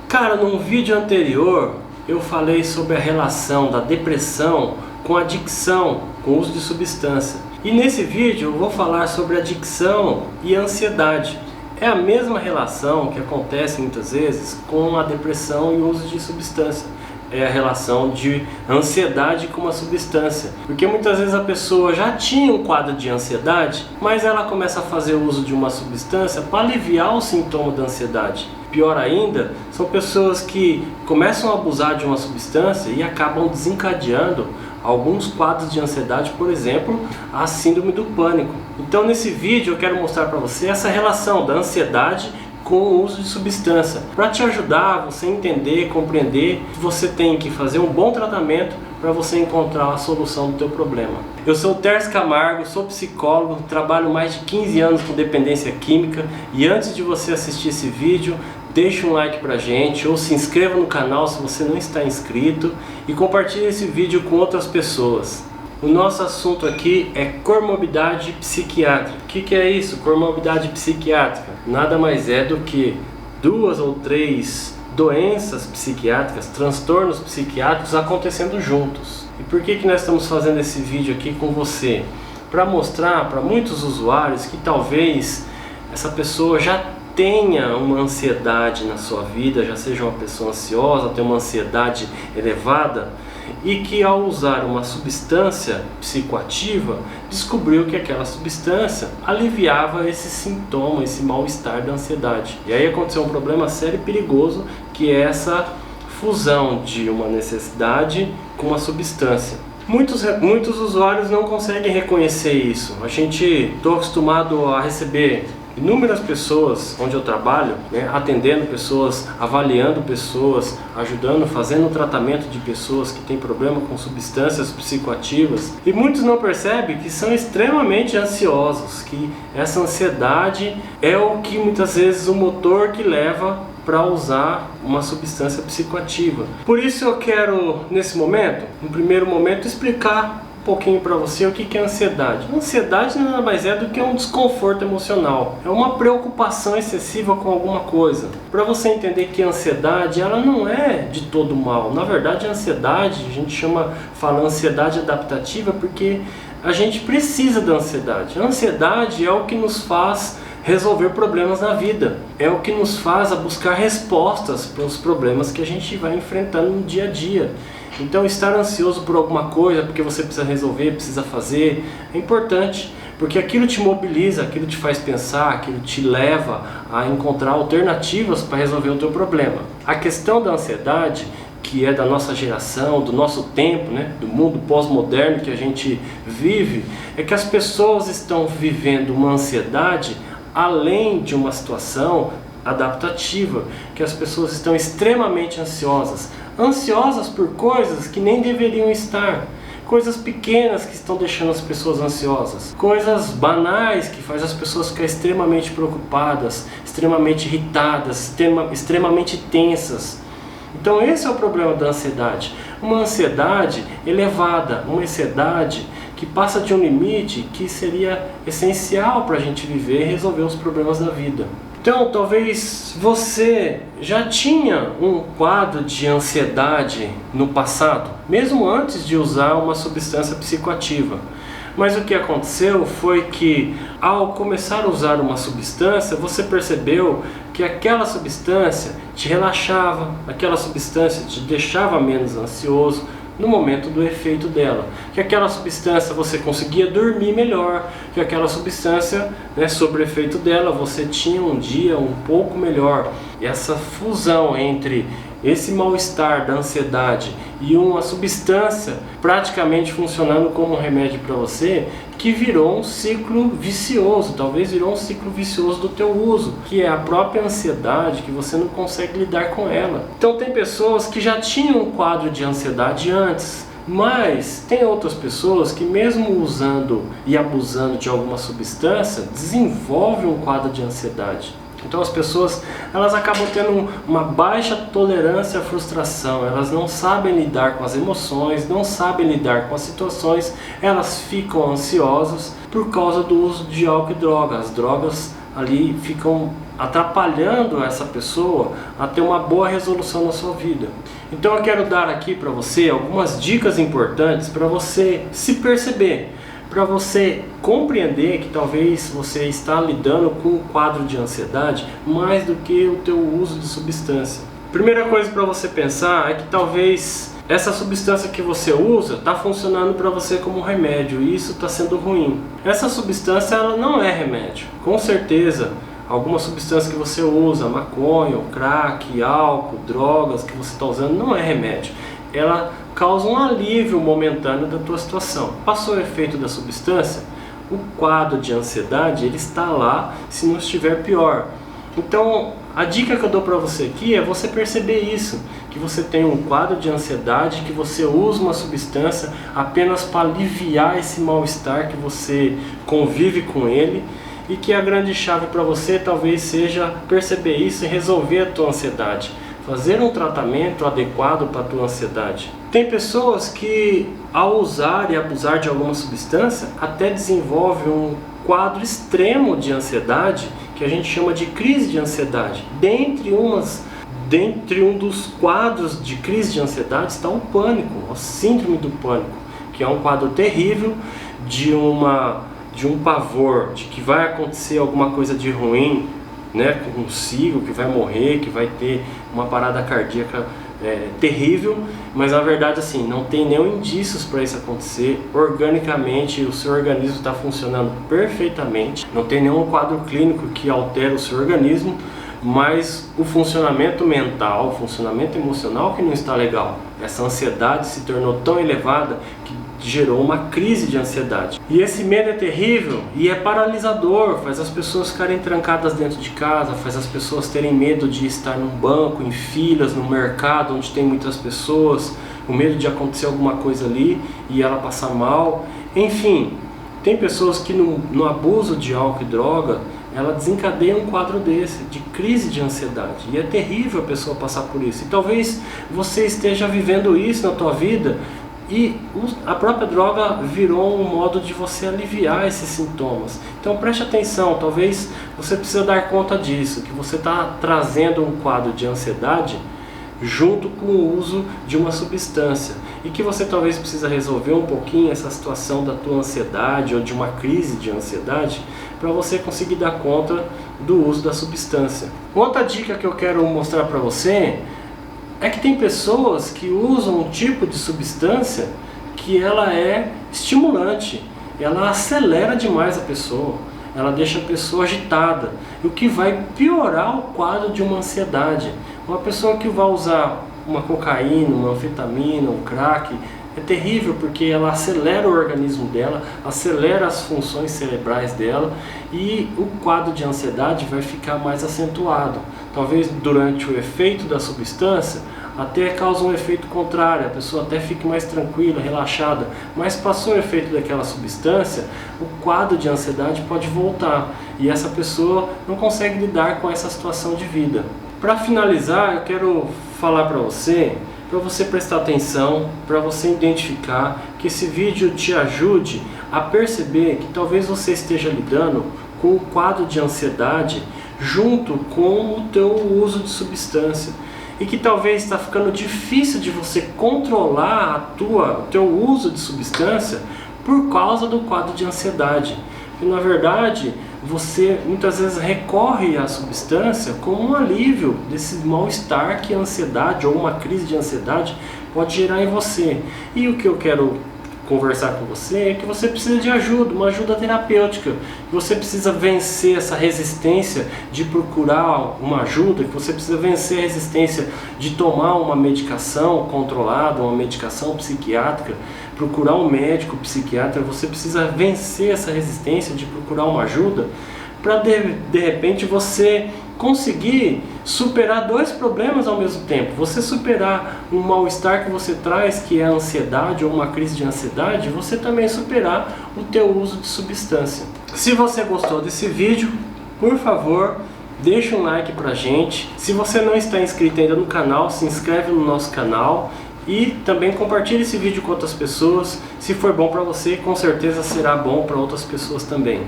Cara, num vídeo anterior eu falei sobre a relação da depressão com a adicção, com o uso de substância. E nesse vídeo eu vou falar sobre adicção e ansiedade. É a mesma relação que acontece muitas vezes com a depressão e o uso de substância. É a relação de ansiedade com uma substância. Porque muitas vezes a pessoa já tinha um quadro de ansiedade, mas ela começa a fazer uso de uma substância para aliviar o sintoma da ansiedade. Pior ainda, são pessoas que começam a abusar de uma substância e acabam desencadeando alguns quadros de ansiedade, por exemplo, a síndrome do pânico. Então nesse vídeo eu quero mostrar para você essa relação da ansiedade com o uso de substância, para te ajudar a você entender, compreender que você tem que fazer um bom tratamento para você encontrar a solução do teu problema. Eu sou o Tércio Camargo, sou psicólogo, trabalho mais de 15 anos com dependência química e antes de você assistir esse vídeo, deixe um like pra gente ou se inscreva no canal se você não está inscrito e compartilhe esse vídeo com outras pessoas. O nosso assunto aqui é comorbidade psiquiátrica. O que é isso? Comorbidade psiquiátrica nada mais é do que 2 ou 3 doenças psiquiátricas, transtornos psiquiátricos acontecendo juntos. E por que nós estamos fazendo esse vídeo aqui com você? Para mostrar para muitos usuários que talvez essa pessoa já tenha uma ansiedade na sua vida, já seja uma pessoa ansiosa, tenha uma ansiedade elevada e que ao usar uma substância psicoativa descobriu que aquela substância aliviava esse sintoma, esse mal-estar da ansiedade. E aí aconteceu um problema sério e perigoso, que é essa fusão de uma necessidade com uma substância. Muitos usuários não conseguem reconhecer isso. Estou acostumado a receber inúmeras pessoas onde eu trabalho, atendendo pessoas, avaliando pessoas, ajudando, fazendo tratamento de pessoas que têm problema com substâncias psicoativas. E muitos não percebem que são extremamente ansiosos, que essa ansiedade é o que muitas vezes o motor que leva para usar uma substância psicoativa. Por isso eu quero, nesse momento, no primeiro momento, explicar um pouquinho para você o que é ansiedade. Ansiedade nada mais é do que um desconforto emocional. É uma preocupação excessiva com alguma coisa. Para você entender que a ansiedade ela não é de todo mal. Na verdade, a ansiedade, a gente fala ansiedade adaptativa porque a gente precisa da ansiedade. A ansiedade é o que nos faz resolver problemas na vida. É o que nos faz a buscar respostas para os problemas que a gente vai enfrentando no dia a dia. Então estar ansioso por alguma coisa, porque você precisa resolver, precisa fazer, é importante, porque aquilo te mobiliza, aquilo te faz pensar, aquilo te leva a encontrar alternativas para resolver o teu problema. A questão da ansiedade, que é da nossa geração, do nosso tempo, do mundo pós-moderno que a gente vive, é que as pessoas estão vivendo uma ansiedade além de uma situação adaptativa, que as pessoas estão extremamente ansiosas por coisas que nem deveriam estar, coisas pequenas que estão deixando as pessoas ansiosas, coisas banais que fazem as pessoas ficar extremamente preocupadas, extremamente irritadas, extremamente tensas. Então esse é o problema da ansiedade, uma ansiedade elevada, uma ansiedade que passa de um limite que seria essencial para a gente viver e resolver os problemas da vida. Então, talvez você já tinha um quadro de ansiedade no passado, mesmo antes de usar uma substância psicoativa. Mas o que aconteceu foi que, ao começar a usar uma substância, você percebeu que aquela substância te relaxava, aquela substância te deixava menos ansioso no momento do efeito dela, que aquela substância você conseguia dormir melhor, que aquela substância, sobre o efeito dela, você tinha um dia um pouco melhor. E essa fusão entre esse mal-estar da ansiedade e uma substância praticamente funcionando como um remédio para você, que virou um ciclo vicioso, talvez virou um ciclo vicioso do teu uso, que é a própria ansiedade, que você não consegue lidar com ela. Então tem pessoas que já tinham um quadro de ansiedade antes, mas tem outras pessoas que mesmo usando e abusando de alguma substância, desenvolvem um quadro de ansiedade. Então as pessoas elas acabam tendo uma baixa tolerância à frustração, elas não sabem lidar com as emoções, não sabem lidar com as situações, elas ficam ansiosas por causa do uso de álcool e drogas. As drogas ali ficam atrapalhando essa pessoa a ter uma boa resolução na sua vida. Então eu quero dar aqui para você algumas dicas importantes para você se perceber, para você compreender que talvez você está lidando com um quadro de ansiedade mais do que o teu uso de substância. Primeira coisa para você pensar é que talvez essa substância que você usa está funcionando para você como remédio e isso está sendo ruim. Essa substância ela não é remédio. Com certeza, alguma substância que você usa, maconha, crack, álcool, drogas que você está usando não é remédio. Ela causa um alívio momentâneo da tua situação. Passou o efeito da substância, o quadro de ansiedade ele está lá se não estiver pior. Então, a dica que eu dou para você aqui é você perceber isso, que você tem um quadro de ansiedade, que você usa uma substância apenas para aliviar esse mal-estar que você convive com ele, e que a grande chave para você talvez seja perceber isso e resolver a tua ansiedade, fazer um tratamento adequado para a tua ansiedade. Tem pessoas que ao usar e abusar de alguma substância até desenvolvem um quadro extremo de ansiedade que a gente chama de crise de ansiedade. Dentre um dos quadros de crise de ansiedade está o pânico, a síndrome do pânico, que é um quadro terrível de um pavor de que vai acontecer alguma coisa de ruim, né, consigo, que vai morrer, que vai ter uma parada cardíaca terrível, mas na verdade assim, não tem nenhum indícios para isso acontecer. Organicamente o seu organismo está funcionando perfeitamente, não tem nenhum quadro clínico que altere o seu organismo, mas o funcionamento mental, o funcionamento emocional que não está legal. Essa ansiedade se tornou tão elevada que gerou uma crise de ansiedade. E esse medo é terrível e é paralisador, faz as pessoas ficarem trancadas dentro de casa, faz as pessoas terem medo de estar num banco, em filas, no mercado onde tem muitas pessoas, com medo de acontecer alguma coisa ali e ela passar mal. Enfim, tem pessoas que no abuso de álcool e droga, ela desencadeia um quadro desse, de crise de ansiedade. E é terrível a pessoa passar por isso. E talvez você esteja vivendo isso na tua vida e a própria droga virou um modo de você aliviar esses sintomas. Então preste atenção, talvez você precise dar conta disso, que você está trazendo um quadro de ansiedade junto com o uso de uma substância e que você talvez precisa resolver um pouquinho essa situação da tua ansiedade ou de uma crise de ansiedade para você conseguir dar conta do uso da substância. Outra dica que eu quero mostrar para você é que tem pessoas que usam um tipo de substância que ela é estimulante, ela acelera demais a pessoa, ela deixa a pessoa agitada, o que vai piorar o quadro de uma ansiedade. Uma pessoa que vai usar uma cocaína, uma anfetamina, um crack, é terrível porque ela acelera o organismo dela, acelera as funções cerebrais dela e o quadro de ansiedade vai ficar mais acentuado. Talvez durante o efeito da substância até causa um efeito contrário, a pessoa até fique mais tranquila, relaxada, mas passou o efeito daquela substância, o quadro de ansiedade pode voltar e essa pessoa não consegue lidar com essa situação de vida. Para finalizar, eu quero falar para você prestar atenção, para você identificar, que esse vídeo te ajude a perceber que talvez você esteja lidando com um quadro de ansiedade junto com o teu uso de substância e que talvez está ficando difícil de você controlar o teu uso de substância por causa do quadro de ansiedade. E na verdade você muitas vezes recorre à substância como um alívio desse mal-estar que a ansiedade ou uma crise de ansiedade pode gerar em você. E o que eu quero conversar com você é que você precisa de ajuda, uma ajuda terapêutica. Você precisa vencer essa resistência de procurar uma ajuda, que você precisa vencer a resistência de tomar uma medicação controlada, uma medicação psiquiátrica, procurar um médico psiquiatra. Você precisa vencer essa resistência de procurar uma ajuda para de repente você conseguir superar dois problemas ao mesmo tempo. Você superar um mal-estar que você traz, que é a ansiedade ou uma crise de ansiedade, você também superar o teu uso de substância. Se você gostou desse vídeo, por favor, deixa um like pra gente. Se você não está inscrito ainda no canal, se inscreve no nosso canal e também compartilhe esse vídeo com outras pessoas. Se for bom para você, com certeza será bom para outras pessoas também.